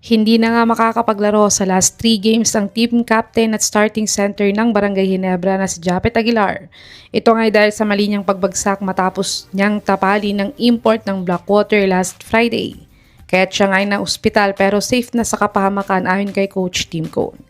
Hindi na nga makakapaglaro sa last 3 games ang team captain at starting center ng Barangay Ginebra na si Japet Aguilar. Ito nga ay dahil sa mali niyang pagbagsak matapos niyang tapali ng import ng Blackwater last Friday. Kaya't siya nga ay na ospital pero safe na sa kapahamakan ayon kay Coach Tim Cone.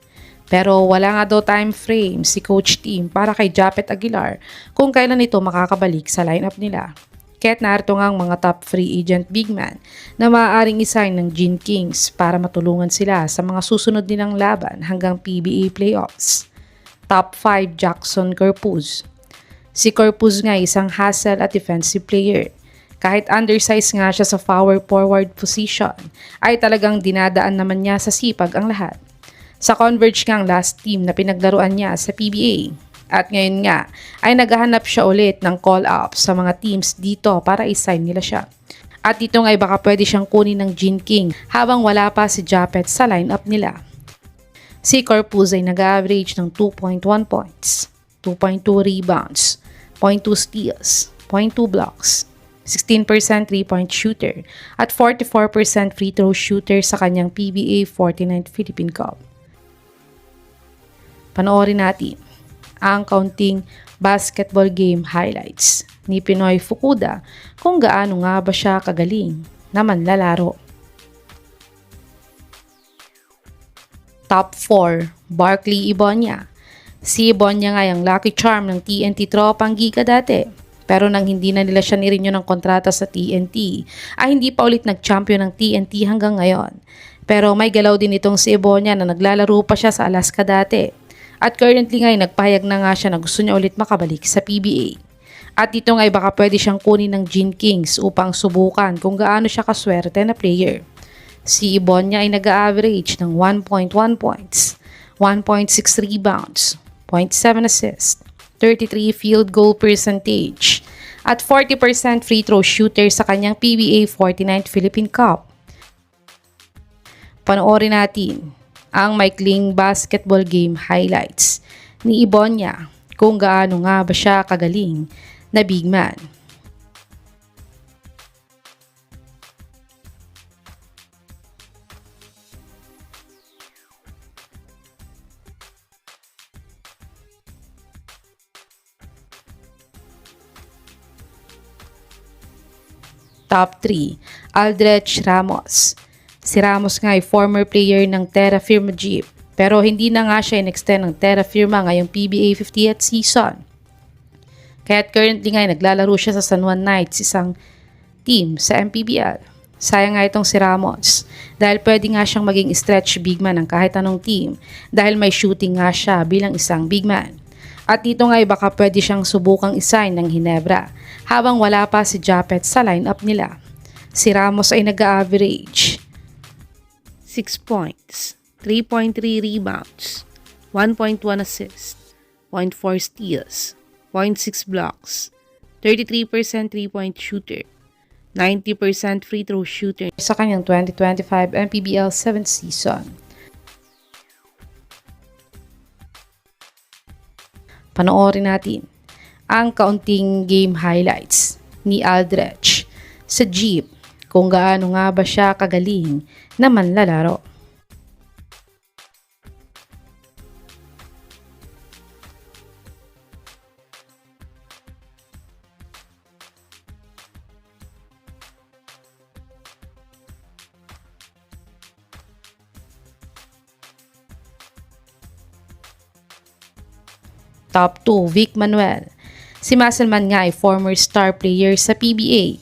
Pero wala nga daw time frame si Coach Tim para kay Japet Aguilar kung kailan ito makakabalik sa lineup nila. Kaya't narito nga ang mga top free agent big man na maaaring isign ng Gene Kings para matulungan sila sa mga susunod nilang laban hanggang PBA playoffs. Top 5 Jackson Corpuz. Si Corpuz nga isang hustle at defensive player. Kahit undersized nga siya sa power forward position, ay talagang dinadaan naman niya sa sipag ang lahat. Sa Converge nga ang last team na pinaglaruan niya sa PBA. At ngayon nga ay naghahanap siya ulit ng call-up sa mga teams dito para i-sign nila siya. At dito nga ay baka pwede siyang kunin ng Gene King habang wala pa si Japet sa lineup nila. Si Corpuz ay nag-average ng 2.1 points, 2.2 rebounds, 0.2 steals, 0.2 blocks, 16% 3-point shooter at 44% free throw shooter sa kanyang PBA 49th Philippine Cup. Panoorin natin ang kaunting basketball game highlights ni Pinoy Fukuda kung gaano nga ba siya kagaling na manlalaro. Top 4, Barkley Ibonia. Si Ibonia nga yung lucky charm ng TNT tropang giga dati. Pero nang hindi na nila siya nirenew ng kontrata sa TNT, ay hindi pa ulit nag-champion ng TNT hanggang ngayon. Pero may galaw din itong si Ibonia na naglalaro pa siya sa Alaska dati. At currently nga ay nagpahayag na nga siya na gusto niya ulit makabalik sa PBA. At dito nga ay baka pwede siyang kunin ng Gene Kings upang subukan kung gaano siya kaswerte na player. Si Ibonia ay nag-average ng 1.1 points, 1.6 rebounds, 0.7 assists, 33 field goal percentage, at 40% free throw shooter sa kanyang PBA 49th Philippine Cup. Panoorin natin ang maikling basketball game highlights ni Ibonia kung gaano nga ba siya kagaling na big man. Top 3, Aldrich Ramos. Si Ramos nga ay former player ng Terra Firma Jeep pero hindi na nga siya in-extend ng Terra Firma ngayong PBA 50th season. Kaya't currently nga ay naglalaro siya sa San Juan Knights, isang team sa MPBL. Sayang nga itong si Ramos dahil pwede nga siyang maging stretch big man ng kahit anong team dahil may shooting nga siya bilang isang big man. At dito nga ay baka pwede siyang subukang isign ng Ginebra habang wala pa si Japet sa lineup nila. Si Ramos ay nag-average 6 points, 3.3 rebounds, 1.1 assists, 0.4 steals, 0.6 blocks, 33% 3-point shooter, 90% free throw shooter sa kanyang 2025 MPBL 7th season. Panoorin natin ang kaunting game highlights ni Aldrich sa Jeep kung gaano nga ba siya kagaling na manlalaro. Top 2, Vic Manuel. Si Musselman nga ay former star player sa PBA.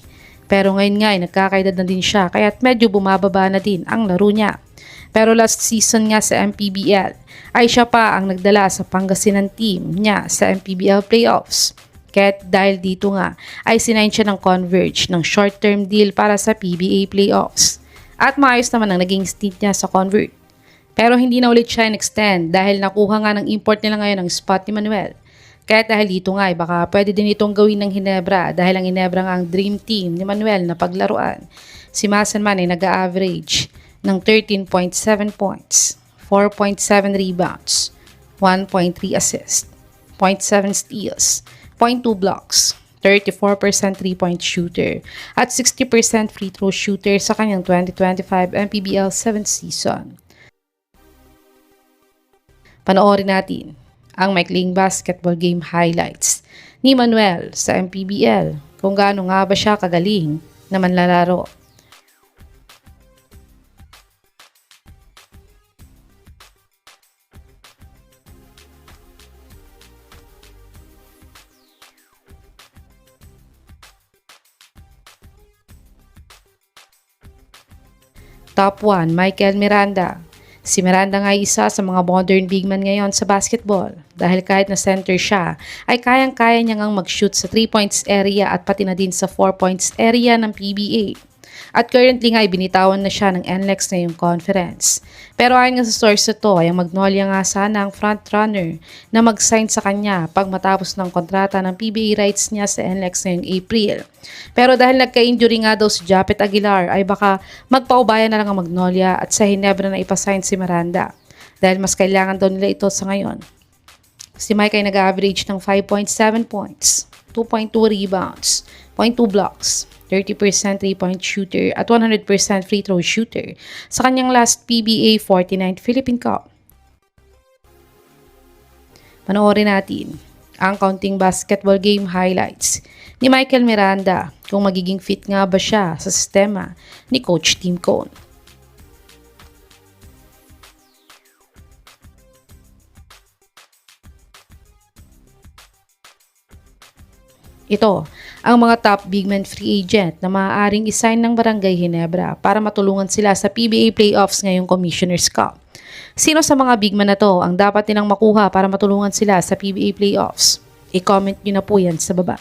Pero ngayon nga ay nagkakaedad na din siya kaya't medyo bumababa na din ang laro niya. Pero last season nga sa MPBL ay siya pa ang nagdala sa Pangasinan team niya sa MPBL playoffs. Kaya't dahil dito nga ay sinayin siya ng Converge ng short-term deal para sa PBA playoffs. At maayos naman ang naging stint niya sa Convert. Pero hindi na ulit siya in-extend dahil nakuha nga ng import nila ngayon ang spot ni Manuel. Kaya dahil dito nga ay baka pwede din itong gawin ng Ginebra dahil ang Ginebra nga ang dream team ni Manuel na paglaruan. Si Musselman ay nag-average ng 13.7 points, 4.7 rebounds, 1.3 assists, 0.7 steals, 0.2 blocks, 34% 3-point shooter, at 60% free throw shooter sa kanyang 2025 MPBL 7th season. Panoorin natin ang maikling basketball game highlights ni Manuel sa MPBL kung gaano nga ba siya kagaling na manlalaro. Top 1, Michael Miranda. Si Miranda nga ay isa sa mga modern big man ngayon sa basketball dahil kahit na center siya ay kayang-kaya niya ngang mag-shoot sa 3 points area at pati na din sa 4 points area ng PBA. At currently nga ay binitawan na siya ng NLEX ngayong conference. Pero ayon nga sa source ito ay ang Magnolia nga sana ang frontrunner na mag-sign sa kanya pag matapos ng kontrata ng PBA rights niya sa NLEX ngayong April. Pero dahil nagka-injury nga daw si Japet Aguilar ay baka magpaubayan na lang ang Magnolia at sa Ginebra na ipasign si Miranda dahil mas kailangan daw nila ito sa ngayon. Si Mike ay nag-average ng 5.7 points, 2.2 rebounds, 0.2 blocks, 30% 3-point shooter at 100% free throw shooter sa kanyang last PBA 49th Philippine Cup. Panoorin natin ang counting basketball game highlights ni Michael Miranda kung magiging fit nga ba siya sa sistema ni Coach Tim Cone. Ito ang mga top big man free agent na maaaring isign ng Barangay Ginebra para matulungan sila sa PBA playoffs ngayong Commissioner's Cup. Sino sa mga big man na to ang dapat nilang makuha para matulungan sila sa PBA playoffs? I-comment nyo na po yan sa baba.